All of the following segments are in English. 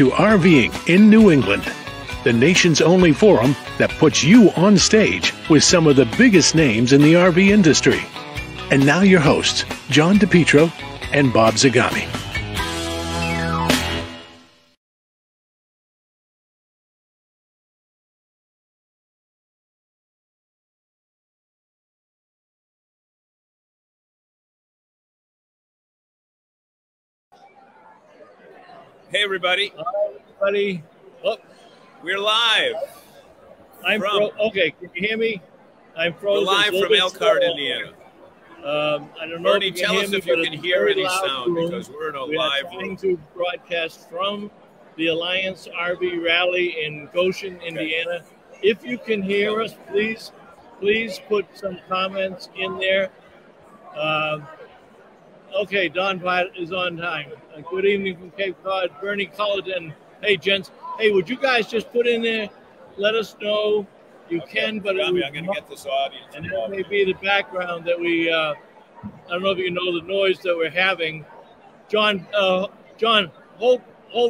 to RVing in New England, the nation's only forum that puts you on stage with some of the biggest names in the RV industry. And now your hosts, John DePietro and Bob Zagami. Hey, everybody. Hi, everybody. Oh, we're live. Okay, can you hear me? I'm frozen. We're live from Elkhart, Indiana. I don't know. Bernie, tell us if you can hear any sound because we're in a live room. We are trying to broadcast from the Alliance RV Rally in Goshen, Indiana. If you can hear us, please put some comments in there. Okay, Don Platt is on time. Good evening from Cape Cod. Bernie Cullerton. Hey, gents. Hey, would you guys just put in there, let us know you can, but I'm going to get this audience. And that may be the background that we, I don't know if you know the noise that we're having. John, hold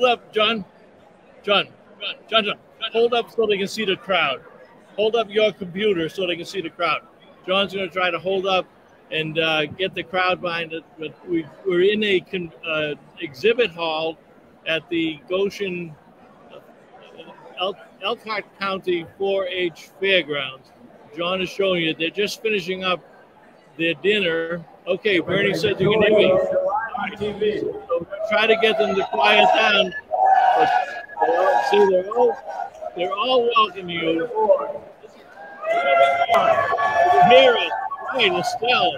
up, John. John, hold up so they can see the crowd. Hold up your computer so they can see the crowd. John's going to try to hold up and get the crowd behind it. But we're in a exhibit hall at the Goshen, Elkhart County 4-H Fairgrounds. John is showing you. They're just finishing up their dinner. Okay, Bernie says you can hear me. So try to get them to quiet down. But, see, they're all welcoming you. Hear it. Right, Estelle.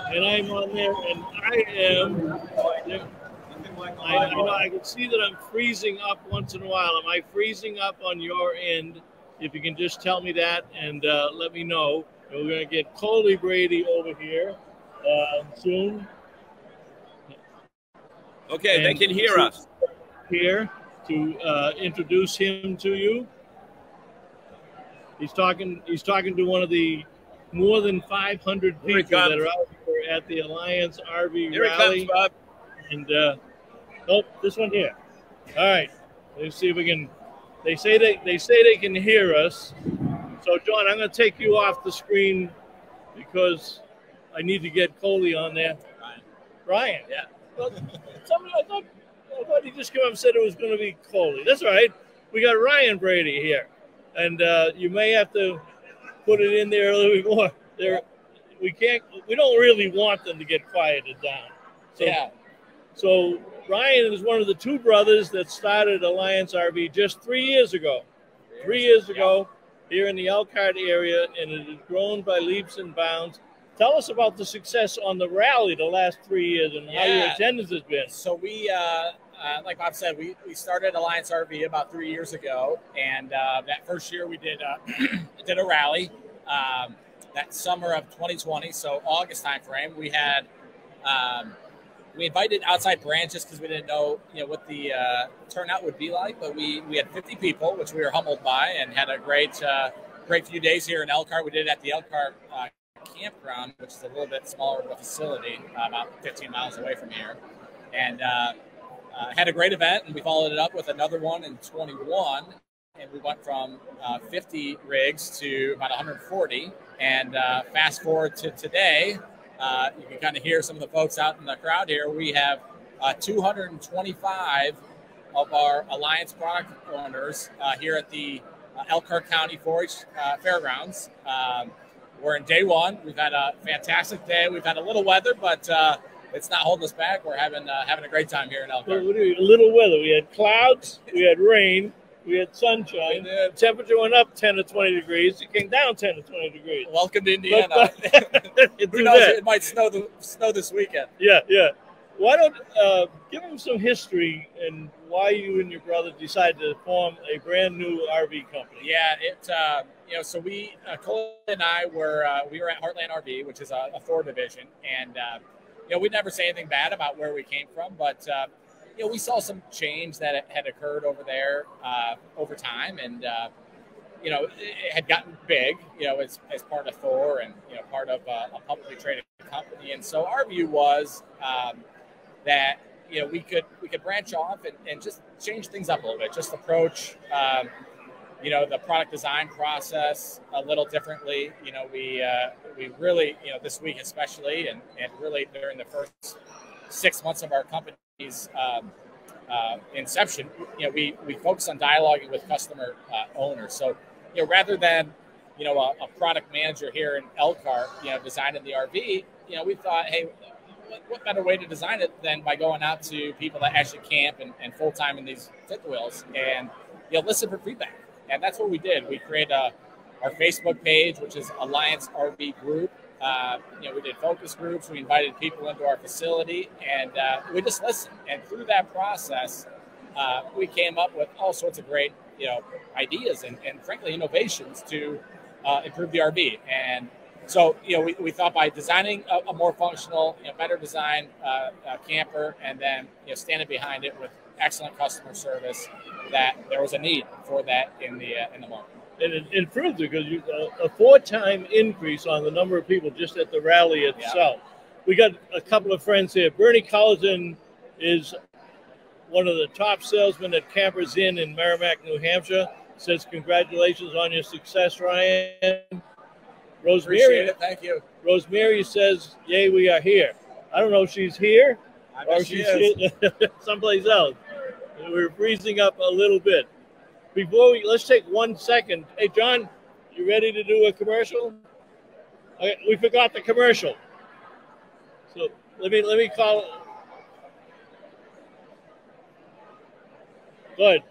And I'm on there, and I am. I can see that I'm freezing up once in a while. Am I freezing up on your end? If you can just tell me that and let me know. And we're going to get Coley Brady over here soon. Okay, they can hear us. Here to introduce him to you. He's talking to one of the more than 500 people that are out here at the Alliance RV Rally. Comes, Bob. And this one here. All right, let's see if we can. They say they can hear us. So John, I'm going to take you off the screen because I need to get Coley on there. Ryan. Yeah. Well, I thought he just came up and said it was going to be Coley. That's all right. We got Ryan Brady here, and you may have to put it in there a little bit more. We don't really want them to get quieted down. So, yeah. So Ryan is one of the two brothers that started Alliance RV just 3 years ago. 3 years ago here in the Elkhart area, and it has grown by leaps and bounds. Tell us about the success on the rally the last 3 years and how your attendance has been. So we, like Bob said, we started Alliance RV about 3 years ago, and that first year we did a rally. That summer of 2020, so August timeframe, we had we invited outside branches because we didn't know what the turnout would be like, but we had 50 people, which we were humbled by, and had a great few days here in Elkhart. We did it at the Elkhart campground, which is a little bit smaller of a facility, about 15 miles away from here, and had a great event. And we followed it up with another one in 21. And we went from 50 rigs to about 140. And fast forward to today, you can kind of hear some of the folks out in the crowd here. We have 225 of our Alliance product owners here at the Elkhart County 4-H Fairgrounds. We're in day one. We've had a fantastic day. We've had a little weather, but it's not holding us back. We're having a great time here in Elkhart. Well, a little weather. We had clouds. We had rain. We had sunshine. The temperature went up 10 to 20 degrees. It came down 10 to 20 degrees. Welcome to Indiana. Who knows? It might snow this weekend. Yeah. Why don't give them some history and why you and your brother decided to form a brand new RV company? Yeah, so we, Cole and I we were at Heartland RV, which is a Thor division, and we'd never say anything bad about where we came from, but we saw some change that had occurred over there over time, and it had gotten big, as part of Thor and part of a publicly traded company. And so our view was that we could branch off and just change things up a little bit, just approach the product design process a little differently. We really, this week especially, and really during the first 6 months of our company's inception, we focus on dialoguing with customer owners. So, rather than a product manager here in Elkhart, designing the RV, we thought, hey, what better way to design it than by going out to people that actually camp and full time in these fifth wheels and listen for feedback. And that's what we did. We created our Facebook page, which is Alliance RV Group. We did focus groups. We invited people into our facility, and we just listened. And through that process, we came up with all sorts of great, ideas and frankly innovations to improve the RV. And so, we thought by designing a more functional, better designed camper, and then standing behind it with excellent customer service, that there was a need for that in the market. And it proved it, because a 4-time increase on the number of people just at the rally itself. Yeah. We got a couple of friends here. Bernie Collison is one of the top salesmen at Campers Inn in Merrimack, New Hampshire. Says congratulations on your success, Ryan. Rosemary, appreciate it. Thank you. Rosemary says, "Yay, we are here." I don't know if she's here or she's someplace else. We're freezing up a little bit. Let's take 1 second. Hey, John, you ready to do a commercial? Okay, we forgot the commercial. So let me call. Good.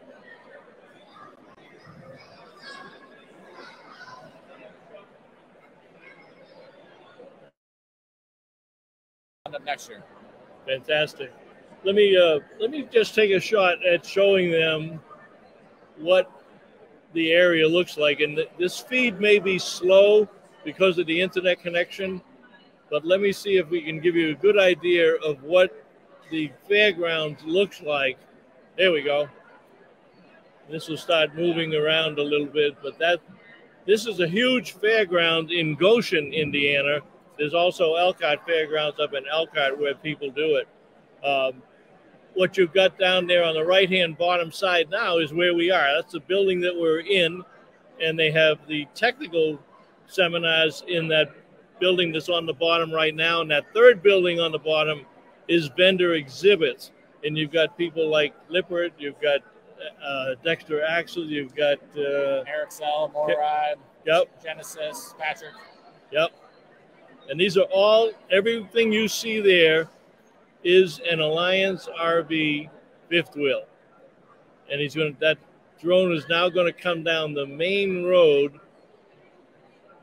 Next year. Fantastic. Let me just take a shot at showing them what the area looks like. And this feed may be slow because of the internet connection, but let me see if we can give you a good idea of what the fairgrounds looks like. There we go. This will start moving around a little bit, but this is a huge fairground in Goshen, Indiana. There's also Elkhart Fairgrounds up in Elkhart where people do it. What you've got down there on the right-hand bottom side now is where we are. That's the building that we're in, and they have the technical seminars in that building that's on the bottom right now. And that third building on the bottom is vendor exhibits. And you've got people like Lippert, you've got Dexter Axel, you've got Ericsel, Morride, yep. Genesis, Patrick. Yep. And these are all, everything you see there is an Alliance RV fifth wheel. And that drone is now going to come down the main road.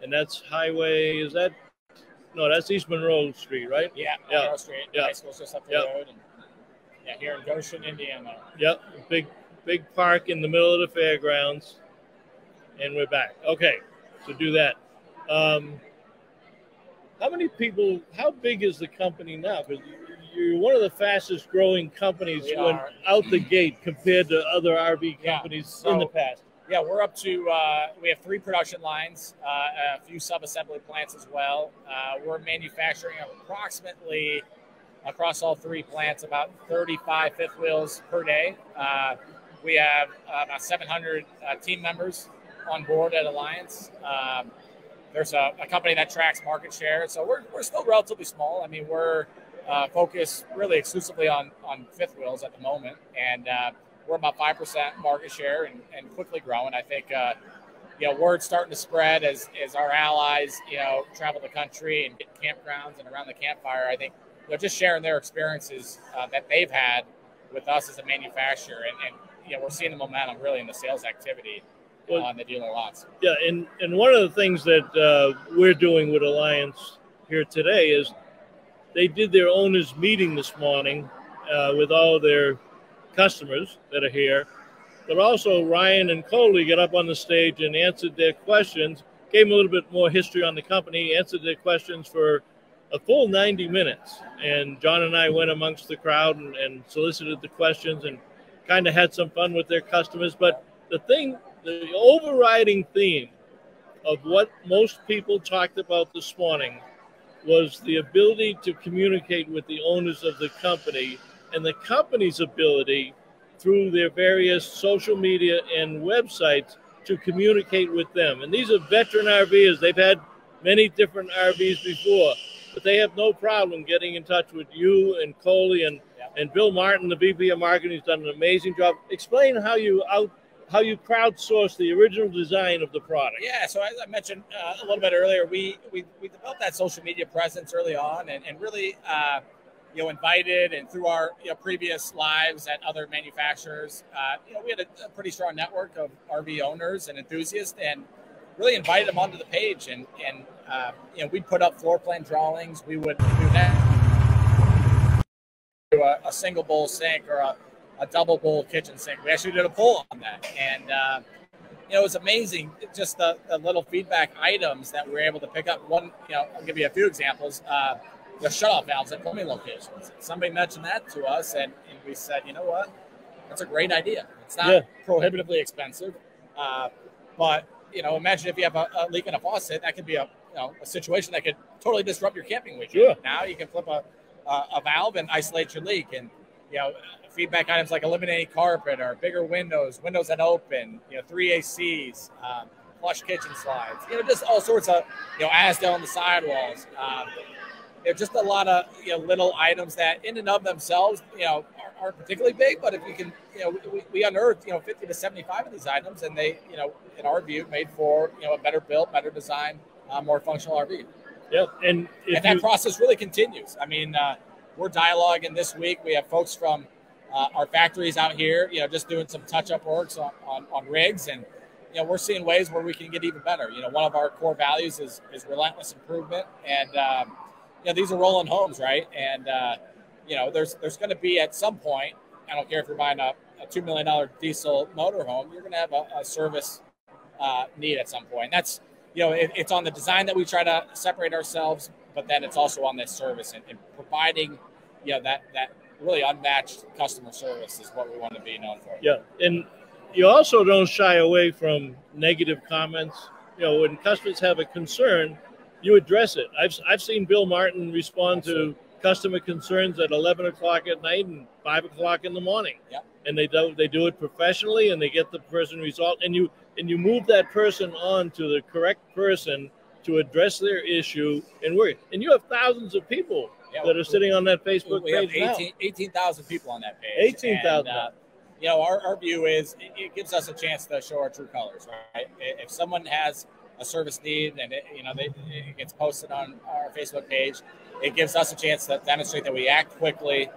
And that's highway, that's East Monroe Street, right? Yeah, Monroe Street. Yeah. High school's just up the road. And, here in Goshen, Indiana. Yep, big park in the middle of the fairgrounds. And we're back. Okay, so do that. How big is the company now? Because you're one of the fastest growing companies out the gate compared to other RV companies in the past. Yeah, we're up to, we have 3 production lines, a few sub-assembly plants as well. We're manufacturing approximately, across all 3 plants, about 35 fifth wheels per day. We have about 700 team members on board at Alliance. There's a company that tracks market share, so we're still relatively small. I mean, we're focused really exclusively on fifth wheels at the moment, and we're about 5% market share and quickly growing. I think word's starting to spread as our allies travel the country and get campgrounds and around the campfire. I think just sharing their experiences that they've had with us as a manufacturer, and we're seeing the momentum really in the sales activity on the dealer lots. Yeah, and one of the things that we're doing with Alliance here today is they did their owners meeting this morning with all their customers that are here, but also Ryan and Coley got up on the stage and answered their questions, gave them a little bit more history on the company, answered their questions for a full 90 minutes. And John and I went amongst the crowd and solicited the questions and kind of had some fun with their customers. But the overriding theme of what most people talked about this morning was the ability to communicate with the owners of the company and the company's ability through their various social media and websites to communicate with them. And these are veteran RVers. They've had many different RVs before, but they have no problem getting in touch with you and Coley and Bill Martin, the VP of Marketing, who's done an amazing job. Explain how you crowdsourced the original design of the product. Yeah, so as I mentioned a little bit earlier, we developed that social media presence early on, and really invited, and through our previous lives at other manufacturers, we had a pretty strong network of RV owners and enthusiasts, and really invited them onto the page, and we'd put up floor plan drawings. We would do a single bowl sink or a double bowl kitchen sink. We actually did a poll on that, and it was amazing, just the little feedback items that we were able to pick up. One, I'll give you a few examples. The shutoff valves at plumbing locations. Somebody mentioned that to us, and we said, you know what, that's a great idea. It's not prohibitively expensive, but imagine if you have a leak in a faucet, that could be a situation that could totally disrupt your camping weekend. Sure. Now you can flip a valve and isolate your leak, and feedback items like eliminating carpet or bigger windows that open, 3 ACs, flush kitchen slides, just all sorts of ASDA on the sidewalls. Just a lot of little items that in and of themselves aren't particularly big, but if you can we unearthed 50 to 75 of these items, and they in our view made for a better built, better designed, more functional RV. Yeah, and that process really continues. I mean, we're dialoguing this week. We have folks from our factories out here, just doing some touch-up works on rigs, and we're seeing ways where we can get even better. One of our core values is relentless improvement, and these are rolling homes, right? And there's going to be at some point, I don't care if you're buying a $2 million diesel motorhome, you're going to have a service need at some point. And that's it's on the design that we try to separate ourselves, but then it's also on this service and providing that really unmatched customer service is what we want to be known for. Yeah, and you also don't shy away from negative comments. When customers have a concern, you address it. I've seen Bill Martin respond to customer concerns at 11 o'clock at night and 5 o'clock in the morning. Yeah. And they do it professionally, and they get the person resolved, and you move that person on to the correct person to address their issue and work. And you have thousands of people that are sitting on that Facebook page now. We have 18,000 people on that page. 18,000. Our view is it gives us a chance to show our true colors, right? If someone has a service need and it gets posted on our Facebook page, it gives us a chance to demonstrate that we act quickly,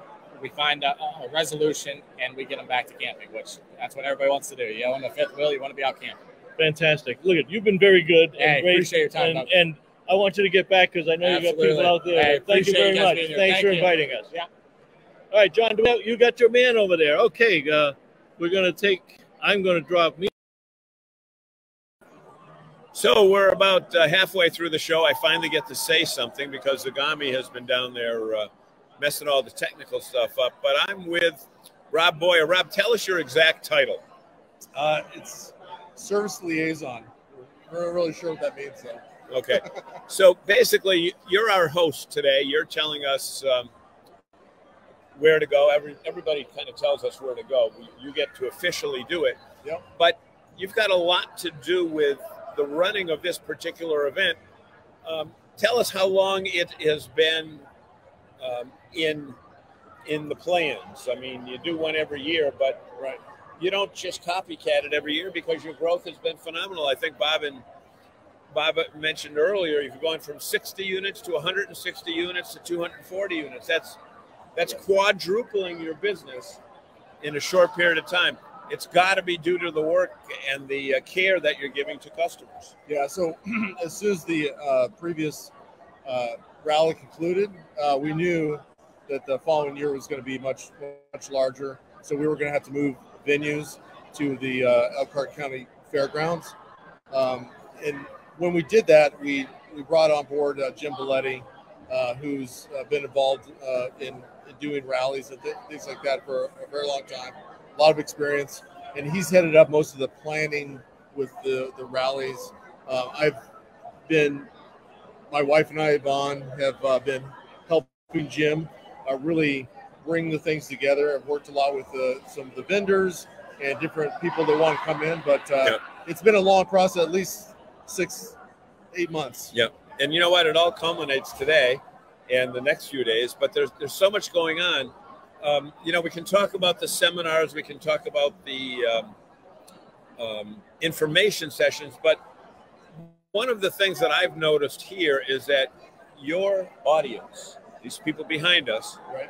we find a resolution, and we get them back to camping, which that's what everybody wants to do. On the fifth wheel, you want to be out camping. Fantastic. Look, you've been very good. Hey, and great. Appreciate your time. And I want you to get back because I know you've got people out there. Hey, Thank you very much. Thanks for inviting us. Yeah. All right, John, you got your man over there. Okay, I'm going to drop me. So we're about halfway through the show. I finally get to say something because Zagami has been down there messing all the technical stuff up. But I'm with Rob Boyer. Rob, tell us your exact title. It's service liaison. We're not really sure what that means, though. Okay. So basically, you're our host today. You're telling us where to go. Everybody kind of tells us where to go. You get to officially do it. Yep. But you've got a lot to do with the running of this particular event. Tell us how long it has been in the plans. I mean, you do one every year, but you don't just copycat it every year because your growth has been phenomenal. I think Bob mentioned earlier, you've gone from 60 units to 160 units to 240 units. That's quadrupling your business in a short period of time. It's got to be due to the work and the care that you're giving to customers. Yeah, so as soon as the previous rally concluded, we knew that the following year was going to be much, much larger. So we were going to have to move venues to the Elkhart County Fairgrounds. And when we did that, we brought on board Jim Belletti, who's been involved in doing rallies and things like that for a very long time. A lot of experience, and he's headed up most of the planning with the rallies. My wife and I, Yvonne, have been helping Jim really bring the things together. I've worked a lot with some of the vendors and different people that want to come in, but it's been a long process, at least 6-8 months. Yeah, and you know what? It all culminates today and the next few days, but there's so much going on. You know, we can talk about the seminars, we can talk about the information sessions, but one of the things that I've noticed here is that your audience, these people behind us, right,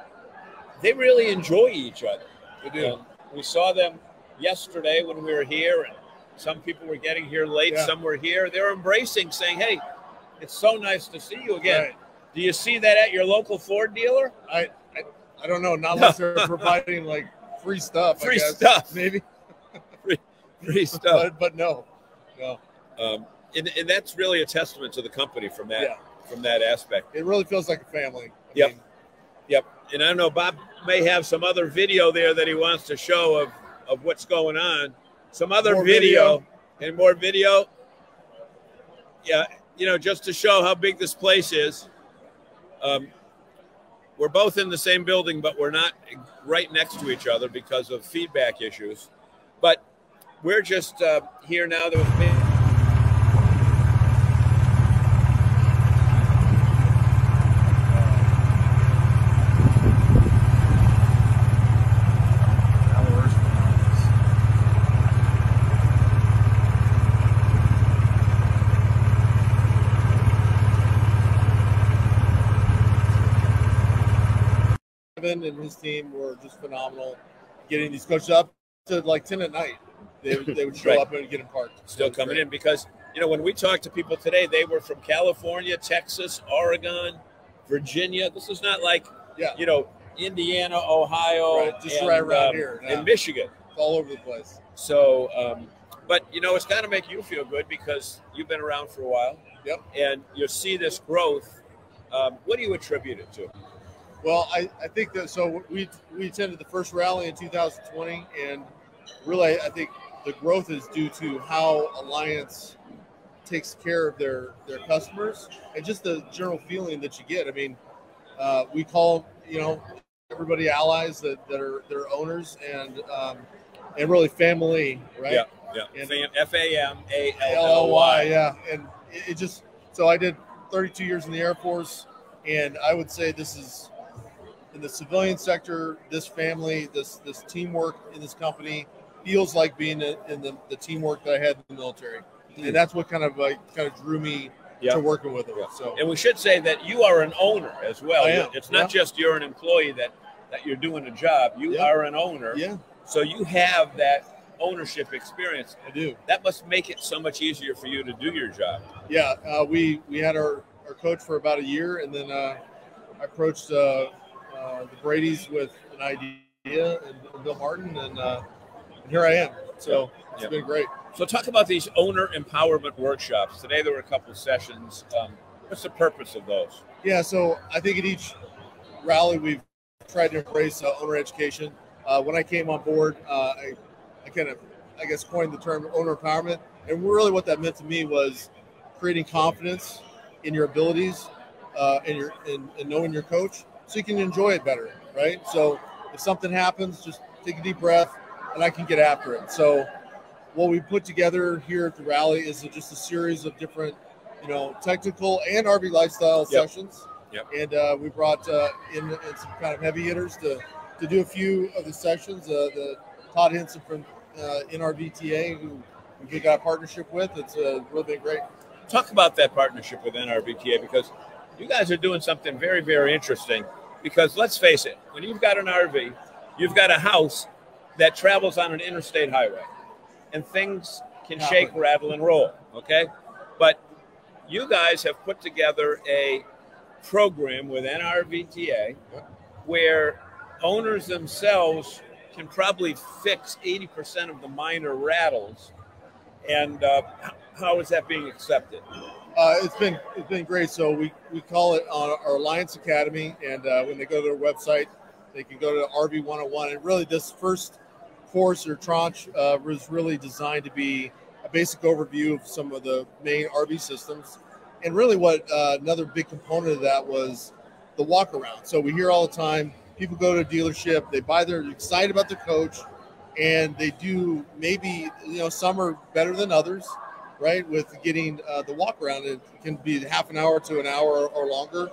they really enjoy each other. They do. We saw them yesterday when we were here, and some people were getting here late, some were here. They're embracing, saying, hey, it's so nice to see you again. Right. Do you see that at your local Ford dealer? I don't know, not unless they're providing like free stuff. Free stuff. Maybe. free stuff. But no. And that's really a testament to the company from that aspect. It really feels like a family. I mean, and I know Bob may have some other video there that he wants to show of what's going on. Some other video. And more video. Yeah, you know, just to show how big this place is. We're both in the same building, but we're not right next to each other because of feedback issues. But we're just here now. There was and his team were just phenomenal getting these coaches up to like 10 at night. They would show up and get them parked. Still coming in because, you know, when we talked to people today, they were from California, Texas, Oregon, Virginia. This is not like, you know, Indiana, Ohio, just right around here. And Michigan. It's all over the place. So, but, you know, it's got to make you feel good because you've been around for a while. Yep. And you see this growth. What do you attribute it to? Well, I think that so we attended the first rally in 2020, and really I think the growth is due to how Alliance takes care of their customers and just the general feeling that you get. I mean, we call, you know, everybody allies that are their owners and really family, right? Yeah. And FAMALLY. Yeah. And it just, so I did 32 years in the Air Force, and I would say this is, in the civilian sector, this family, this teamwork in this company feels like being in the teamwork that I had in the military, and that's what kind of drew me to working with them. So, and we should say that you are an owner as well. I am. It's not just you're an employee that you're doing a job. You are an owner. Yeah. So you have that ownership experience. I do. That must make it so much easier for you to do your job. Yeah. We had our coach for about a year, and then I approached the Brady's with an idea, and Bill Martin, and here I am. So it's been great. So talk about these owner empowerment workshops. Today there were a couple of sessions. What's the purpose of those? Yeah, so I think at each rally we've tried to embrace owner education. When I came on board, I kind of, I guess, coined the term owner empowerment. And really what that meant to me was creating confidence in your abilities and knowing your coach, so you can enjoy it better, right? So if something happens, just take a deep breath and I can get after it. So what we put together here at the rally is just a series of different, you know, technical and RV lifestyle sessions. And we brought in some kind of heavy hitters to do a few of the sessions. The Todd Henson from NRVTA, who we got a partnership with. It's really been great. Talk about that partnership with NRVTA, because you guys are doing something very, very interesting. Because let's face it, when you've got an RV, you've got a house that travels on an interstate highway, and things can shake, rattle, and roll, okay? But you guys have put together a program with NRVTA where owners themselves can probably fix 80% of the minor rattles. And how is that being accepted? It's been great. So we call it our Alliance Academy, and when they go to their website, they can go to RV 101. And really, this first course or tranche was really designed to be a basic overview of some of the main RV systems. And really, what another big component of that was the walk around. So we hear all the time, people go to a dealership, they're excited about their coach, and they do maybe, some are better than others, right? With getting the walk around, it can be half an hour to an hour or longer.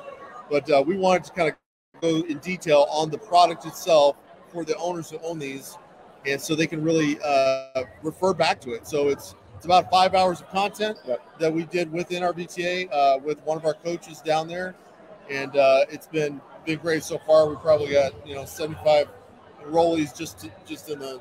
But we wanted to kind of go in detail on the product itself for the owners who own these, and so they can really refer back to it. So it's about 5 hours of content that we did within our VTA with one of our coaches down there, and it's been great so far. We probably got 75 enrollees just in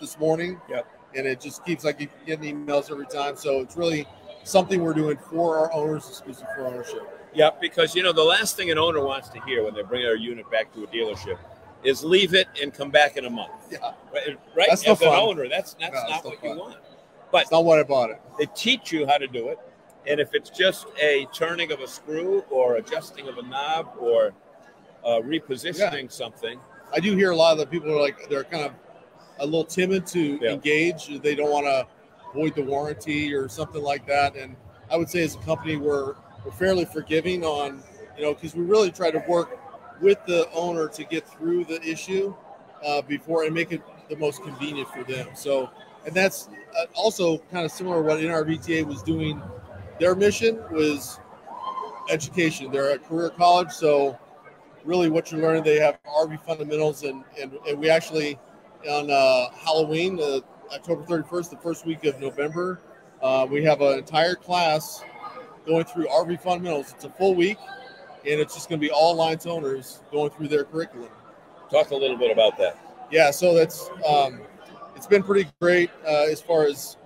this morning. Yep. And it just keeps getting emails every time. So it's really something we're doing for our owners, exclusive for ownership. Yeah, because the last thing an owner wants to hear when they bring their unit back to a dealership is leave it and come back in a month. Yeah, right. That's As an fun. owner, that's not what you want. But it's not what I bought it. They teach you how to do it, and if it's just a turning of a screw or adjusting of a knob or repositioning something, I do hear a lot of the people are they're kind of a little timid to engage. They don't want to void the warranty or something like that. And I would say as a company, we're fairly forgiving on, because we really try to work with the owner to get through the issue before and make it the most convenient for them. So, and that's also kind of similar to what NRVTA was doing. Their mission was education. They're a career college. So really what you're learning, they have RV fundamentals, and we actually on Halloween, October 31st, the first week of November, we have an entire class going through RV fundamentals. It's a full week, and it's just going to be all Alliance owners going through their curriculum. Talk a little bit about that. Yeah, so that's it's been pretty great as far as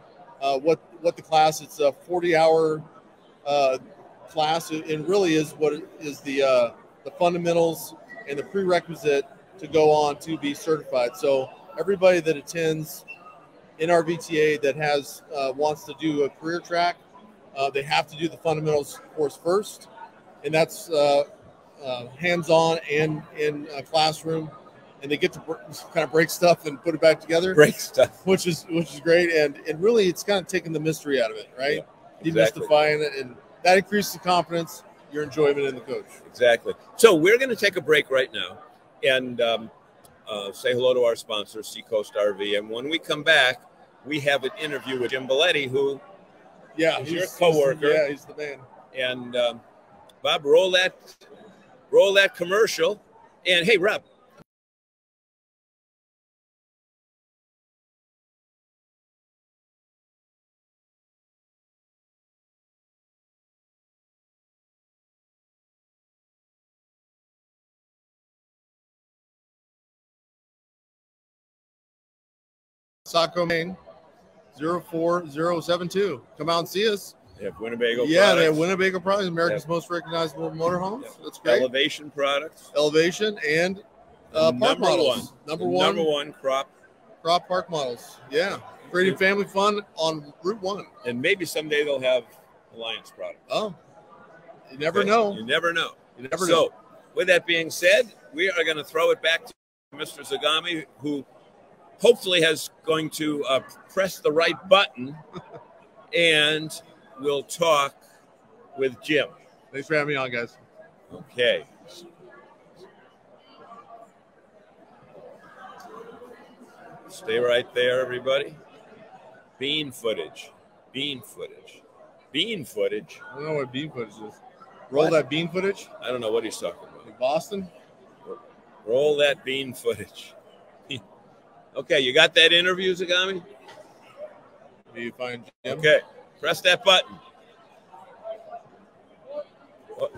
what the class. It's a 40-hour class, and really is what is the fundamentals and the prerequisite to go on to be certified. So everybody that attends NRVTA that has wants to do a career track, they have to do the fundamentals course first, and that's hands-on and in a classroom, and they get to kind of break stuff and put it back together. Break stuff, which is great, and really it's kind of taking the mystery out of it, right? Yeah, exactly. Demystifying it, and that increases the confidence, your enjoyment in the coach. Exactly. So we're going to take a break right now and say hello to our sponsor, Seacoast RV. And when we come back, we have an interview with Jim Belletti, who is your coworker. He's the man. And Bob, roll that commercial. And hey, Rob. Saco, Maine, 04072. Come out and see us. They have Winnebago products. Yeah, they have Winnebago products, America's most recognizable motorhomes. Yep. That's great. Elevation products. Elevation and park models. Number one crop park models. Yeah. Creating family fun on Route 1. And maybe someday they'll have Alliance products. Oh, you never know. You never know. You never know. So, with that being said, we are going to throw it back to Mr. Zagami, who hopefully going to press the right button, and we'll talk with Jim. Thanks for having me on, guys. Okay. Stay right there, everybody. Bean footage. Bean footage. Bean footage. I don't know what bean footage is. Roll that bean footage? I don't know what he's talking about. In Boston? Roll that bean footage. Okay, you got that interview, Zagami? Do you find Jim? Okay, press that button.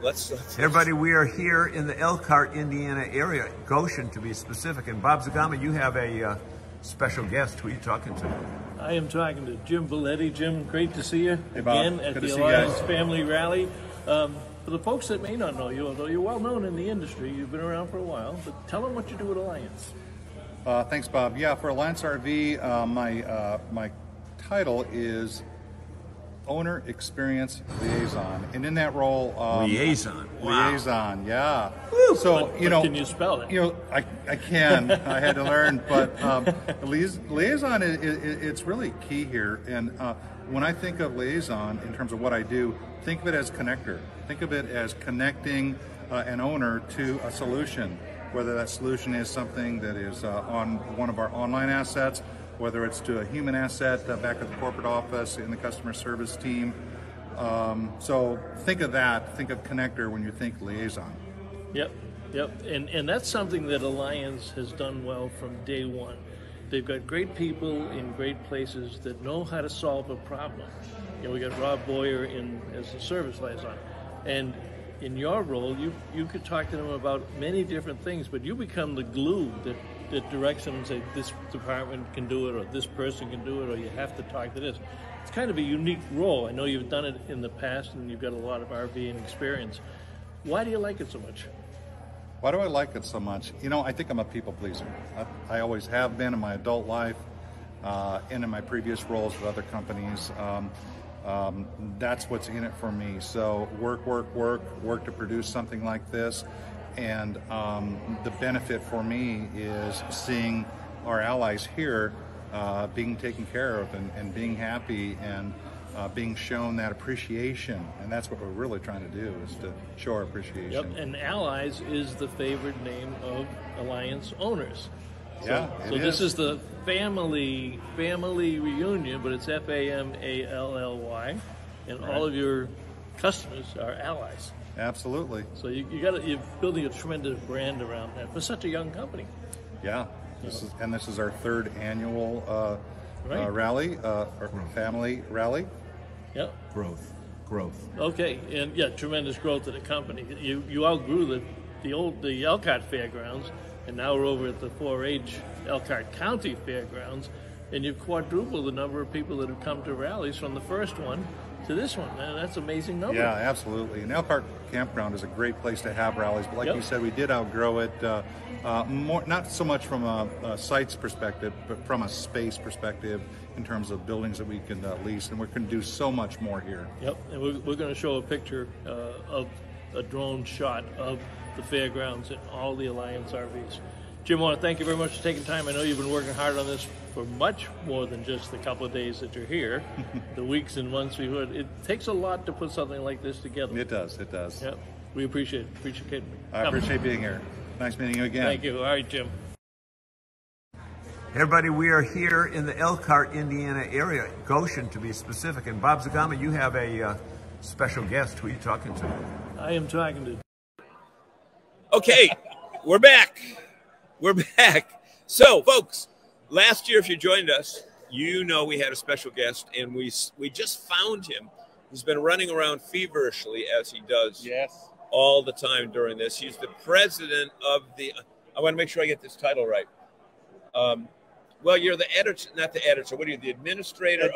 Well, Hey everybody, we are here in the Elkhart, Indiana area, Goshen to be specific. And Bob Zagami, you have a special guest. Who are you talking to? I am talking to Jim Belletti. Jim, great to see you again at Good the Alliance Family Rally. For the folks that may not know you, although you're well known in the industry, you've been around for a while, but tell them what you do at Alliance. Thanks, Bob. Yeah, for Alliance RV, my title is Owner Experience Liaison, and in that role, liaison. Wow. Liaison, yeah. Woo, so can you spell it? I can. I had to learn, but liaison it's really key here. And when I think of liaison in terms of what I do, think of it as connector. Think of it as connecting an owner to a solution. whether that solution is something that is on one of our online assets, whether it's to a human asset back at the corporate office in the customer service team. So think of that, think of connector when you think liaison. Yep. And that's something that Alliance has done well from day one. They've got great people in great places that know how to solve a problem. You know, we got Rob Boyer as a service liaison. And in your role, you could talk to them about many different things, but you become the glue that directs them and say, this department can do it, or this person can do it, or you have to talk to this. It's kind of a unique role. I know you've done it in the past, and you've got a lot of RVing experience. Why do you like it so much? Why do I like it so much? You know, I think I'm a people pleaser. I always have been in my adult life and in my previous roles with other companies. That's what's in it for me. So work to produce something like this. And the benefit for me is seeing our allies here being taken care of and being happy and being shown that appreciation. And that's what we're really trying to do, is to show our appreciation. Yep, and Allies is the favorite name of Alliance owners. Yeah, so this is the family reunion, but it's FAMALLY, and right. All of your customers are allies. Absolutely. So you're building a tremendous brand around that for such a young company. Yeah, this is our third annual rally, or family rally. Yep. Growth. Okay, and yeah, tremendous growth of the company. You outgrew the Elkhart Fairgrounds, and now we're over at the 4-H Elkhart County Fairgrounds, and you've quadrupled the number of people that have come to rallies from the first one to this one. Man, that's an amazing number. Yeah, absolutely. And Elkhart Campground is a great place to have rallies, but like you said, we did outgrow it, more, not so much from a sites perspective, but from a space perspective in terms of buildings that we can lease, and we can do so much more here. Yep, and we're going to show a picture of a drone shot of the fairgrounds and all the Alliance RVs. Jim, I want to thank you very much for taking time. I know you've been working hard on this for much more than just the couple of days that you're here, the weeks and months we've heard. It takes a lot to put something like this together. It does. Yep, we appreciate it. I appreciate being here. Nice meeting you again. Thank you. All right, Jim. Hey everybody, we are here in the Elkhart, Indiana area, Goshen to be specific. And Bob Zagama, you have a special guest. Who are you talking to? I am talking to... Okay, we're back. We're back. So, folks, last year, if you joined us, you know we had a special guest, and we just found him. He's been running around feverishly, as he does all the time during this. He's the president of the... I want to make sure I get this title right. Well, you're the editor, not the editor. What are you, the administrator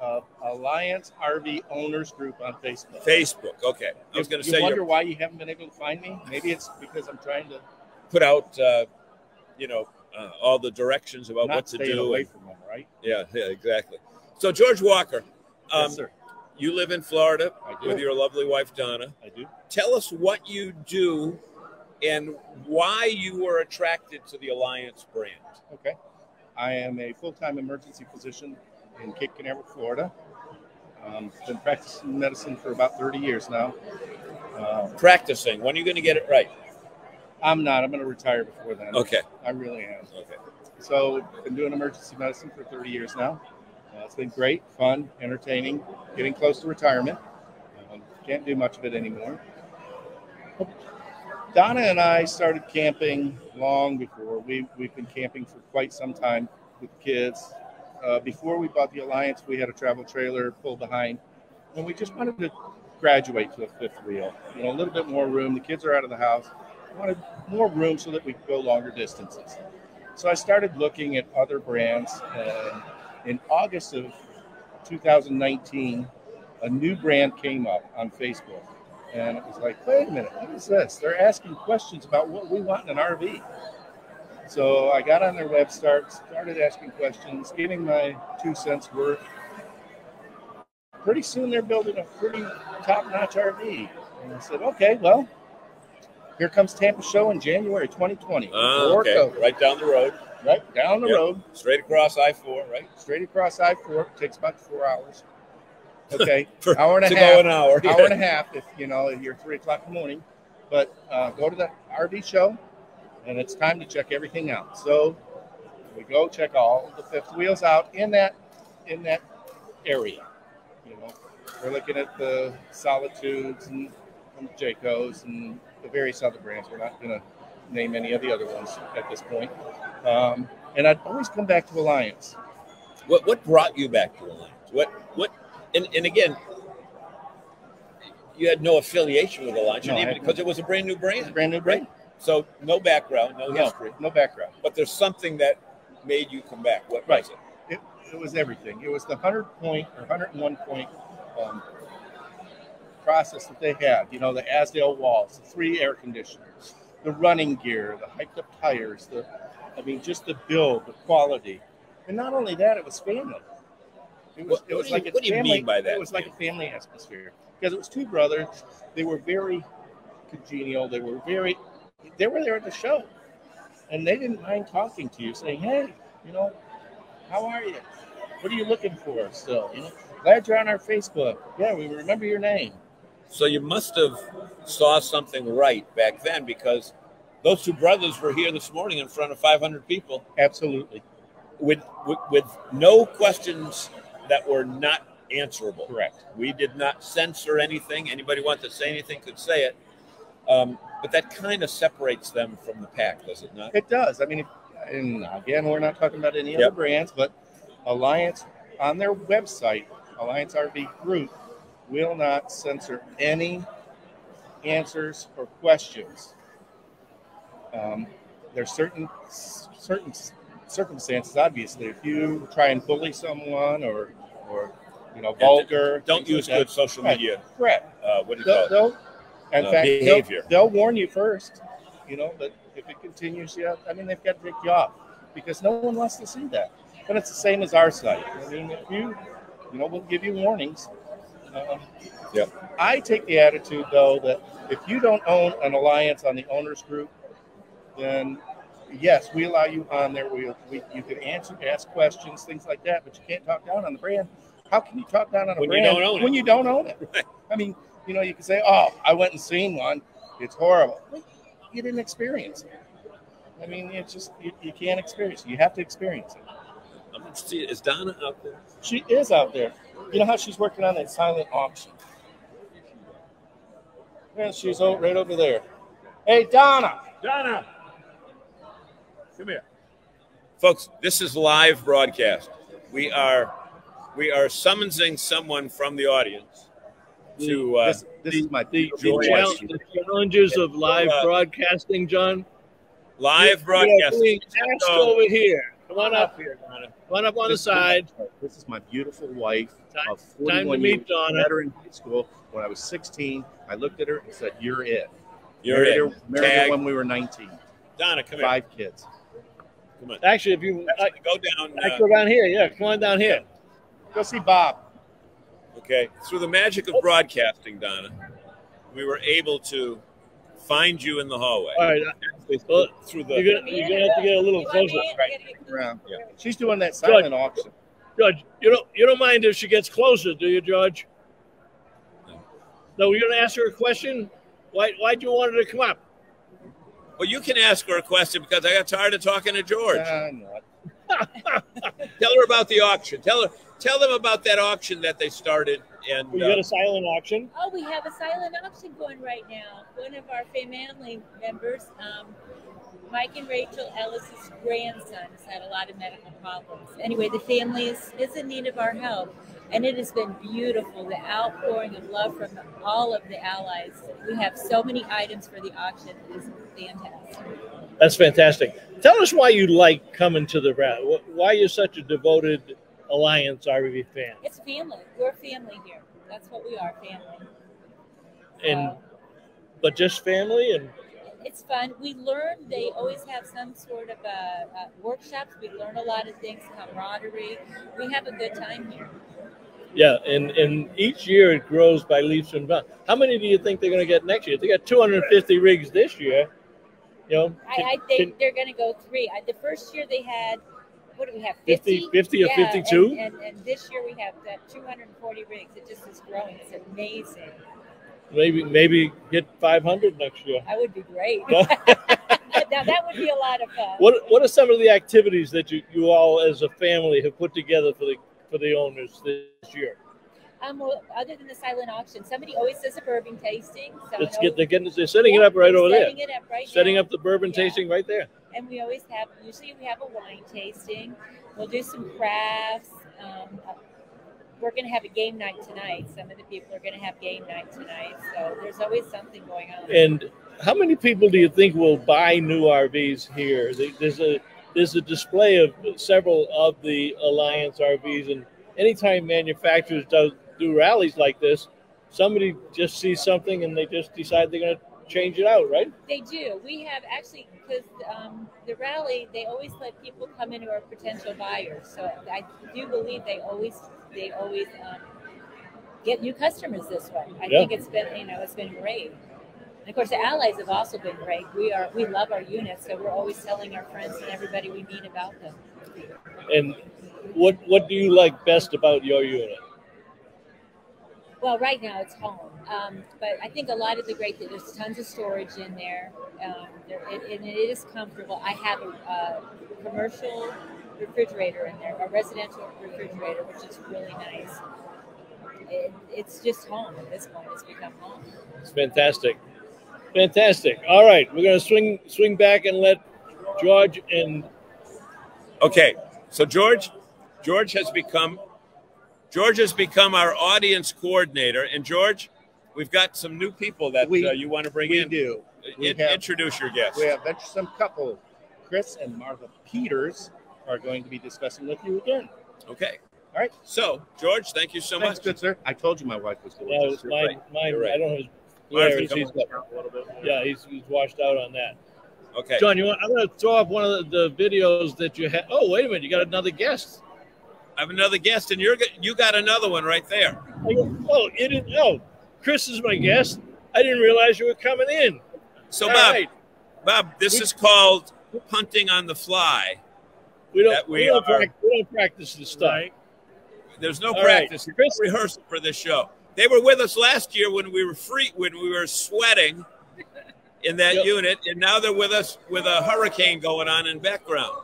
of Alliance RV Owners Group on Facebook. Facebook, okay. I was going to say... You wonder why you haven't been able to find me? Maybe it's because I'm trying to... put out, all the directions about what to do. Away from them, right? Yeah, exactly. So, George Walker, yes, sir. You live in Florida with your lovely wife, Donna. I do. Tell us what you do and why you were attracted to the Alliance brand. Okay. I am a full-time emergency physician in Cape Canaveral, Florida. Been practicing medicine for about 30 years now. Practicing. When are you going to get it right? I'm not. I'm going to retire before then. Okay. I really am. Okay. So, been doing emergency medicine for 30 years now. It's been great, fun, entertaining, getting close to retirement. Can't do much of it anymore. Donna and I started camping long before. We've been camping for quite some time with kids. Before we bought the Alliance, we had a travel trailer pulled behind, and we just wanted to graduate to a fifth wheel. A little bit more room. The kids are out of the house. We wanted more room so that we could go longer distances. So I started looking at other brands. In August of 2019, a new brand came up on Facebook. And it was like, wait a minute, what is this? They're asking questions about what we want in an RV. So I got on their website, started asking questions, giving my 2 cents worth. Pretty soon they're building a pretty top-notch RV. And I said, okay, well, here comes Tampa Show in January 2020. Okay. Right down the road. Right down the road. Straight across I-4, right? Straight across I-4. It takes about 4 hours. Okay, hour and a half if you're 3 o'clock in the morning. But go to the RV show, and it's time to check everything out. So we go check all the fifth wheels out in that area. You know, we're looking at the Solitudes and Jaycos and the various other brands. We're not going to name any of the other ones at this point. And I'd always come back to Alliance. What brought you back to Alliance? And again, you had no affiliation with Alliance, because it was a brand new brand. It's a brand new brand. Right? So no background, no history. No background. But there's something that made you come back. What was it? It was everything. It was the 100-point or 101-point process that they had. You know, the Asdale walls, the 3 air conditioners, the running gear, the hiked-up tires, just the build, the quality. And not only that, it was family. It was like a family. What do you mean by that? It was like a family atmosphere. Because it was 2 brothers. They were very congenial. They were there at the show. And they didn't mind talking to you, saying, hey, you know, how are you? What are you looking for still? You know, glad you're on our Facebook. Yeah, we remember your name. So you must have saw something right back then, because those 2 brothers were here this morning in front of 500 people. Absolutely. With no questions that were not answerable. Correct. We did not censor anything. Anybody want to say anything could say it. But that kind of separates them from the pack, does it not? It does. I mean, and again, we're not talking about any other brands, but Alliance, on their website, Alliance RV Group, will not censor any answers or questions. There's certain circumstances, obviously. If you try and bully someone or vulgar, don't use good social media. Correct. What do you call it? In fact, behavior. They'll warn you first, but if it continues, they've got to take you off, because no one wants to see that. But it's the same as our site. I mean, if we'll give you warnings. I take the attitude, though, that if you don't own an Alliance on the owners group, then yes, we allow you on there. You can ask questions, things like that, but you can't talk down on the brand. How can you talk down on a brand when you don't own it? Right. I mean, you can say, oh, I went and seen one. It's horrible. Well, you didn't experience it. I mean, it's just, you can't experience it. You have to experience it. I'm going to see, is Donna out there? She is out there. You know how she's working on that silent auction? Yeah, she's right over there. Hey, Donna. Donna. Come here. Folks, this is live broadcast. We are summoning someone from the audience to this is my the challenges of live broadcasting, John. Live broadcasting. Asked over here. Come on up here, Donna. Come on up on the side. This is my beautiful wife of 41 time to meet years. Donna. I met her in high school. When I was 16, I looked at her and said, "You're it." Married her when we were 19. Donna, come here. 5 kids. Come on. Actually, if you go down. go down here. Yeah, come on down here. Go see Bob. Okay. Through the magic of broadcasting, Donna, we were able to find you in the hallway. All right. Well, through the. You're gonna have to get a little closer. Around. Yeah. She's doing that silent auction. George, you don't mind if she gets closer, do you, George? No, we're gonna ask her a question. Why'd you want her to come up? Well, you can ask her a question, because I got tired of talking to George. Tell her about the auction. Tell them about that auction that they started. And we got a silent auction. Oh, we have a silent auction going right now. One of our family members, Mike and Rachel Ellis's grandson, has had a lot of medical problems. Anyway, the family is in need of our help, and it has been beautiful. The outpouring of love from all of the allies. We have so many items for the auction. It is fantastic. That's fantastic. Tell us why you like coming to the rally. Why you're such a devoted Alliance RV fan. It's family. We're family here. That's what we are, family. And but just family, and it's fun. We learn. They always have some sort of workshops. We learn a lot of things, camaraderie. We have a good time here. Yeah, and each year it grows by leaps and bounds. How many do you think they're going to get next year? They got 250 rigs this year. I think they're going to go 3. The first year they had, what do we have, 50 or 52? And this year we have 240 rigs. It just is growing. It's amazing. Maybe hit 500 next year. That would be great. Now that would be a lot of fun. What are some of the activities that you all as a family have put together for the owners this year? Well, other than the silent auction, somebody always does a bourbon tasting. So They're setting it up right over there. Setting it up right Setting now. up the bourbon tasting right there. And we always usually we have a wine tasting. We'll do some crafts. We're going to have a game night tonight. Some of the people are going to have game night tonight. So there's always something going on. And how many people do you think will buy new RVs here? There's a display of several of the Alliance RVs, and anytime manufacturers do rallies like this, somebody just sees something and they just decide they're going to change it out, right? They do. We have actually, because the rally, they always let people come in who are potential buyers. So I do believe they always get new customers this way. I think it's been great. And of course, the Allies have also been great. We love our units, so we're always telling our friends and everybody we meet about them. And what do you like best about your unit? Well, right now it's home, but I think a lot of the great things, there's tons of storage in there, and it is comfortable. I have a commercial refrigerator in there, a residential refrigerator, which is really nice. It's just home at this point. It's become home. It's fantastic. Fantastic. All right, we're going to swing back and let George and... Okay, so George has become our audience coordinator. And George, we've got some new people that you want to bring in. We do. Introduce your guests. We have venturesome couple, Chris and Martha Peters, are going to be discussing with you again. Okay. All right. So, George, thank you so Thanks, much. good sir. I told you my wife was good. Yeah, it was mine. Right. I don't have his Martha, he's washed out on that. Okay. John, I'm going to throw up one of the videos that you had. Oh, wait a minute. You got another guest. I have another guest, and you got another one right there. Chris is my guest. I didn't realize you were coming in. So, All Bob, right. Bob, this is called punting on the fly. We don't practice this stuff. Right. There's no All practice. Right. Chris, rehearsal for this show. They were with us last year when we were sweating in that unit, and now they're with us with a hurricane going on in background.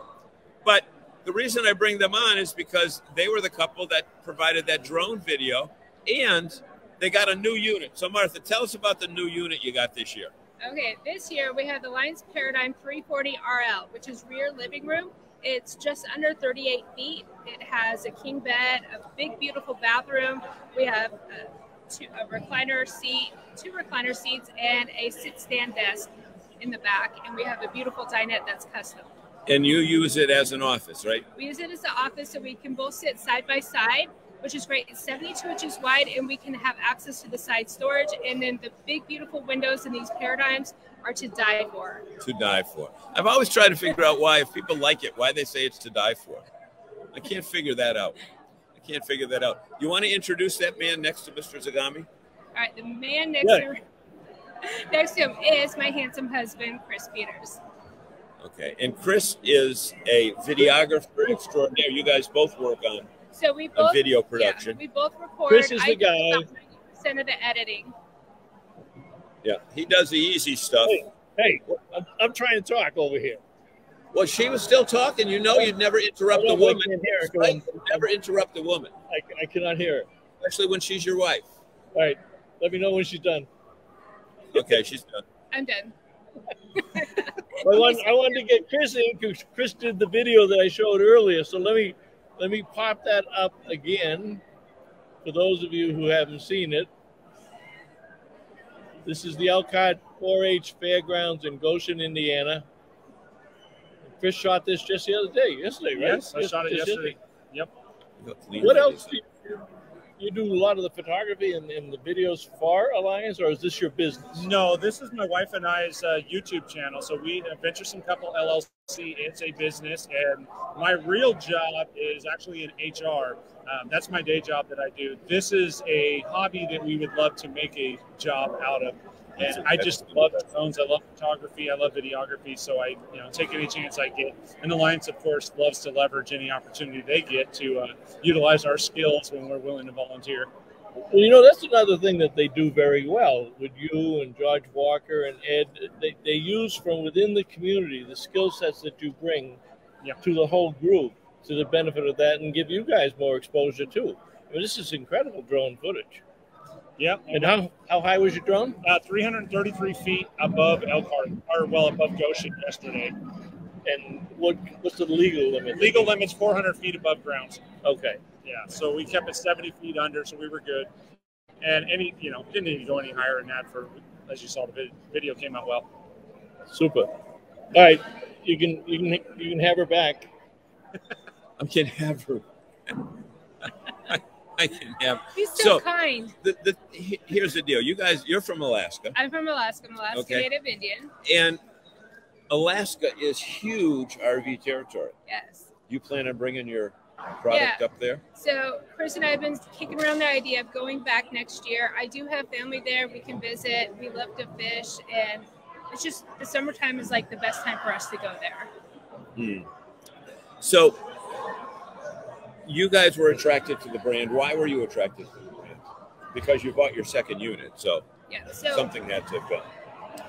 But the reason I bring them on is because they were the couple that provided that drone video, and they got a new unit. So, Martha, tell us about the new unit you got this year. Okay, this year we have the Alliance Paradigm 340 RL, which is rear living room. It's just under 38 feet. It has a king bed, a big, beautiful bathroom. We have a recliner seat, 2 recliner seats, and a sit-stand desk in the back. And we have a beautiful dinette that's custom. And you use it as an office, right? We use it as an office so we can both sit side by side, which is great. It's 72 inches wide, and we can have access to the side storage. And then the big, beautiful windows in these Paradigms are to die for. To die for. I've always tried to figure out why, if people like it, why they say it's to die for. I can't figure that out. You want to introduce that man next to Mr. Zagami? All right, the man next to him is my handsome husband, Chris Peters. Okay, and Chris is a videographer extraordinaire. You guys both work on video production. Yeah, we both record. Chris is the guy. 90% of the editing. Yeah, he does the easy stuff. Hey, I'm trying to talk over here. Well, she was still talking. You know you'd never interrupt a woman. Right? You'd never interrupt a woman. I cannot hear her. Especially when she's your wife. All right, let me know when she's done. Okay, she's done. I'm done. I wanted to get Chris in because Chris did the video that I showed earlier. So let me pop that up again for those of you who haven't seen it. This is the Elkhart 4-H Fairgrounds in Goshen, Indiana. Chris shot this just the other day. Yesterday, right? Yes, I shot it yesterday. Yep. What else do you do? A lot of the photography and the videos for Alliance, or is this your business? No, this is my wife and I's YouTube channel. So we Venturesome Couple LLC. It's a business, and my real job is actually in HR. That's my day job that I do. This is a hobby that we would love to make a job out of. And I just love drones. I love photography. I love videography. So I, take any chance I get. And Alliance, of course, loves to leverage any opportunity they get to utilize our skills when we're willing to volunteer. Well, you know, that's another thing that they do very well with you and George Walker and Ed. They use from within the community the skill sets that you bring to the whole group to the benefit of that and give you guys more exposure too. I mean, this is incredible drone footage. Yeah. And how high was your drone? 333 feet above Elkhart, or well above Goshen yesterday. And what's the legal limit? Legal limit's 400 feet above ground. Okay. Yeah, so we kept it 70 feet under, so we were good. And didn't need to go any higher than that for, as you saw, the video came out well. Super. All right, you can have her back. I can have her. I can have. He's so kind. Here's the deal. You guys, you're from Alaska. I'm from Alaska. I'm Alaska Native Indian. And Alaska is huge RV territory. Yes. You plan on bringing your product up there? So Chris and I have been kicking around the idea of going back next year. I do have family there. We can visit. We love to fish. And it's just the summertime is like the best time for us to go there. So you guys were attracted to the brand. Why were you attracted to the brand? Because you bought your second unit. So, something had to have been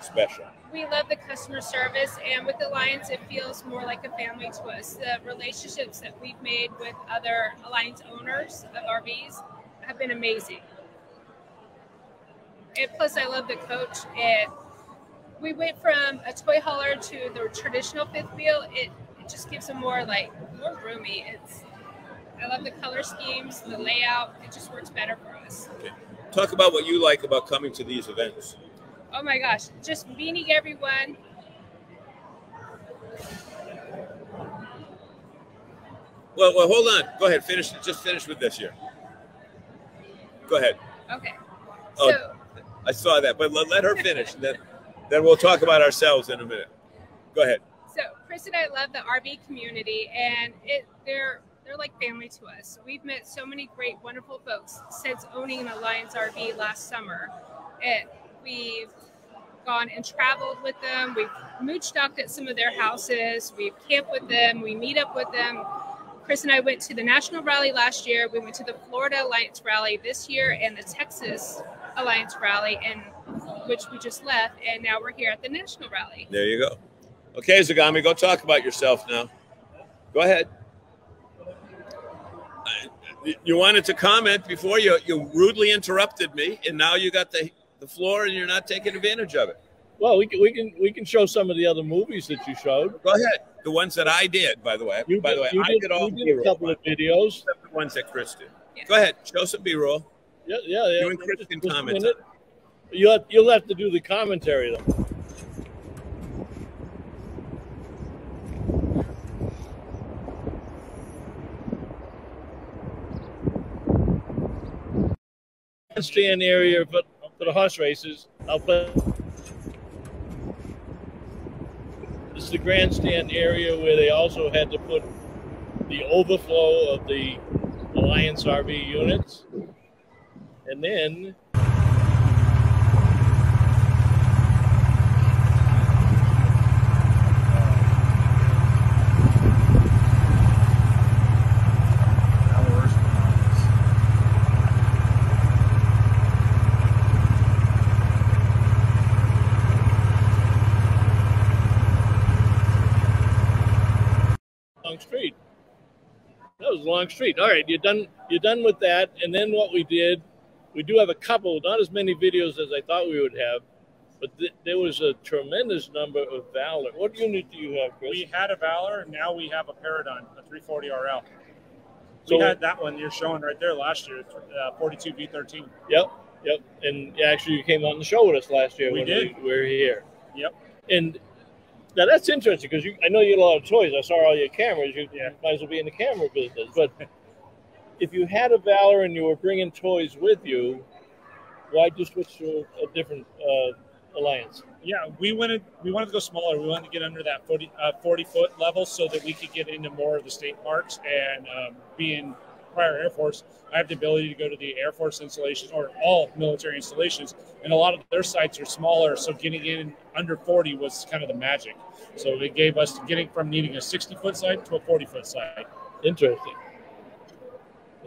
special. We love the customer service, and with Alliance, it feels more like a family to us. The relationships that we've made with other Alliance owners of RVs have been amazing. And plus, I love the coach. And we went from a toy hauler to the traditional fifth wheel. It just gives them more roomy. I love the color schemes, the layout. It just works better for us. Okay. Talk about what you like about coming to these events. Oh my gosh, just meeting everyone. Well, hold on. Go ahead. Just finish with this here. Go ahead. Okay. So, I saw that, but let her finish. Then we'll talk about ourselves in a minute. Go ahead. So Chris and I love the RV community, and they're like family to us. We've met so many great, wonderful folks since owning an Alliance RV last summer. And we've gone and traveled with them. We've mood stocked at some of their houses. We've camped with them. We meet up with them. Chris and I went to the National Rally last year. We went to the Florida Alliance Rally this year and the Texas Alliance Rally, which we just left. And now we're here at the National Rally. There you go. Okay, Zagami, go talk about yourself now. Go ahead. You wanted to comment before you rudely interrupted me, and now you got the floor and you're not taking advantage of it. Well, we can show some of the other movies that you showed. Go ahead. The ones that I did, by the way. You did a couple of videos. Except the ones that Chris did. Yeah. Go ahead. Show some B-roll. Yeah. You and Chris can comment. You'll have to do the commentary though. Stand area for the horse races. This is the grandstand area where they also had to put the overflow of the Alliance RV units. And then street. That was a long street. All right, you're done with that. And then what we did, we do have a couple, not as many videos as I thought we would have, but there was a tremendous number of Valor. What unit do you have, Chris? We had a Valor, and now we have a Paradigm, a 340 RL. We had that one you're showing right there last year, 42 V13. Yep. And actually, you came on the show with us last year. We did. We were here. Yep. And now that's interesting because I know you had a lot of toys. I saw all your cameras. You might as well be in the camera business. But if you had a Valor and you were bringing toys with you, why just switch to a different Alliance? Yeah, we wanted to go smaller. We wanted to get under that 40-foot level so that we could get into more of the state parks. And being prior Air Force, I have the ability to go to the Air Force installations or all military installations, and a lot of their sites are smaller, so getting in under 40 was kind of the magic. So it gave us getting from needing a 60-foot site to a 40-foot site. Interesting.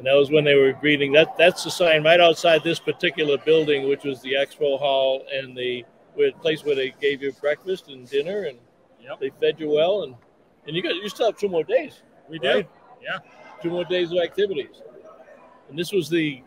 And that was when they were greeting. That's the sign right outside this particular building, which was the expo hall and the place where they gave you breakfast and dinner, and they fed you well. And you still have 2 more days. We right? do, yeah. 2 more days of activities. And this was the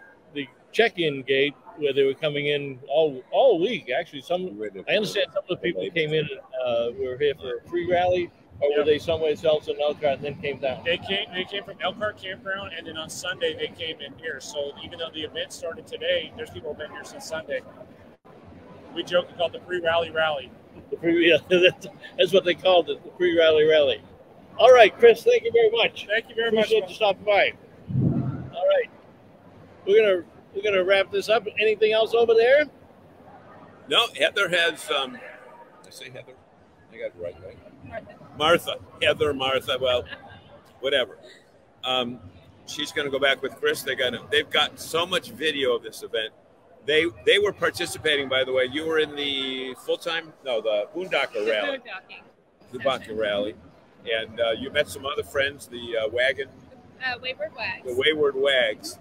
check-in gate where they were coming in all week. Actually, I understand some of the people came in and were here for a free rally. Or were they somewhere else in Elkhart and then came down? They came from Elkhart Campground, and then on Sunday they came in here. So even though the event started today, there's people who've been here since Sunday. We joke we call it the pre-rally rally. That's what they called it, the pre-rally rally. All right, Chris, thank you very much. Thank you very much. Appreciate you stopping by. All right, we're gonna wrap this up. Anything else over there? No, Heather has. I say Heather. I got it right. Martha. Heather, Martha. Well, whatever. She's going to go back with Chris. They've got so much video of this event. They were participating, by the way. You were in the the Boondocker Rally. The Boondocker Rally. And you met some other friends, the wagon. Wayward Wags. The Wayward Wags.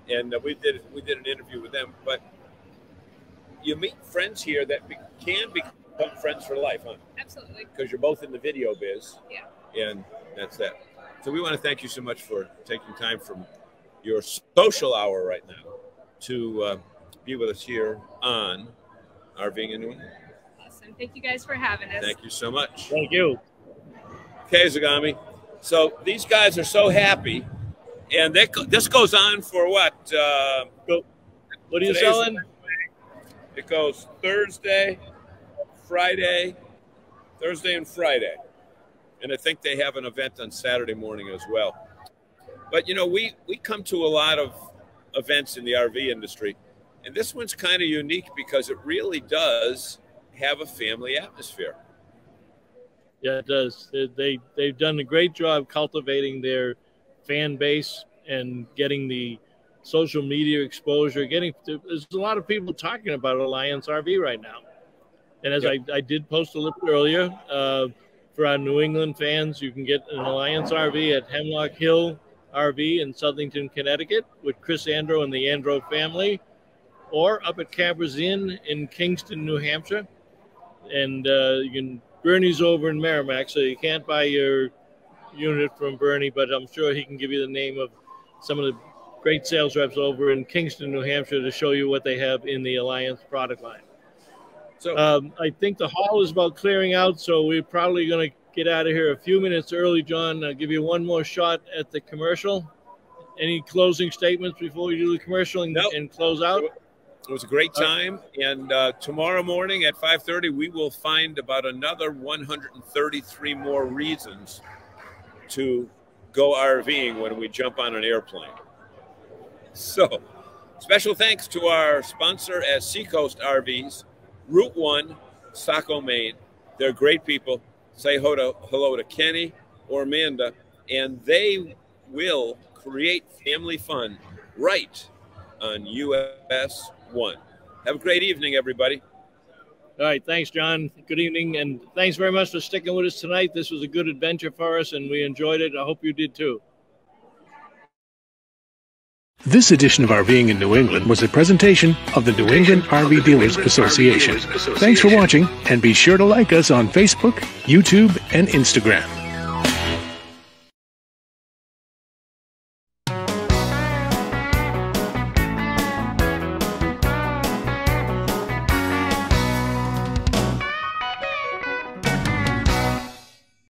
And we did an interview with them. But you meet friends here that can become friends for life, huh? Absolutely. Because you're both in the video biz. Yeah. And that's that. So we want to thank you so much for taking time from your social hour right now to be with us here on RVing in New England. Awesome. Thank you guys for having us. Thank you so much. Thank you. Okay, Zagami. So these guys are so happy, and this goes on for what? What are you selling? It goes Thursday, Friday, Thursday and Friday. And I think they have an event on Saturday morning as well. But, you know, we come to a lot of events in the RV industry, and this one's kind of unique because it really does have a family atmosphere. Yeah, it does. They've done a great job cultivating their fan base and getting the social media exposure. There's a lot of people talking about Alliance RV right now. And as I did post a little bit earlier, for our New England fans, you can get an Alliance RV at Hemlock Hill RV in Southington, Connecticut with Chris Andro and the Andro family, or up at Cabra's Inn in Kingston, New Hampshire. And Bernie's over in Merrimack, so you can't buy your unit from Bernie, but I'm sure he can give you the name of some of the great sales reps over in Kingston, New Hampshire to show you what they have in the Alliance product line. So I think the hall is about clearing out, so we're probably going to get out of here a few minutes early, John. I'll give you one more shot at the commercial. Any closing statements before we do the commercial and close out? It was a great time, and tomorrow morning at 5:30, we will find about another 133 more reasons to go RVing when we jump on an airplane. So, special thanks to our sponsor at Seacoast RVs, Route 1, Saco, Maine. They're great people. Say hello to Kenny or Amanda, and they will create family fun right on US 1. Have a great evening, everybody. All right, thanks, John. Good evening, and thanks very much for sticking with us tonight. This was a good adventure for us, and we enjoyed it. I hope you did too. This edition of RVing in New England was a presentation of the New England RV Dealers Association. Thanks for watching, and be sure to like us on Facebook, YouTube, and Instagram.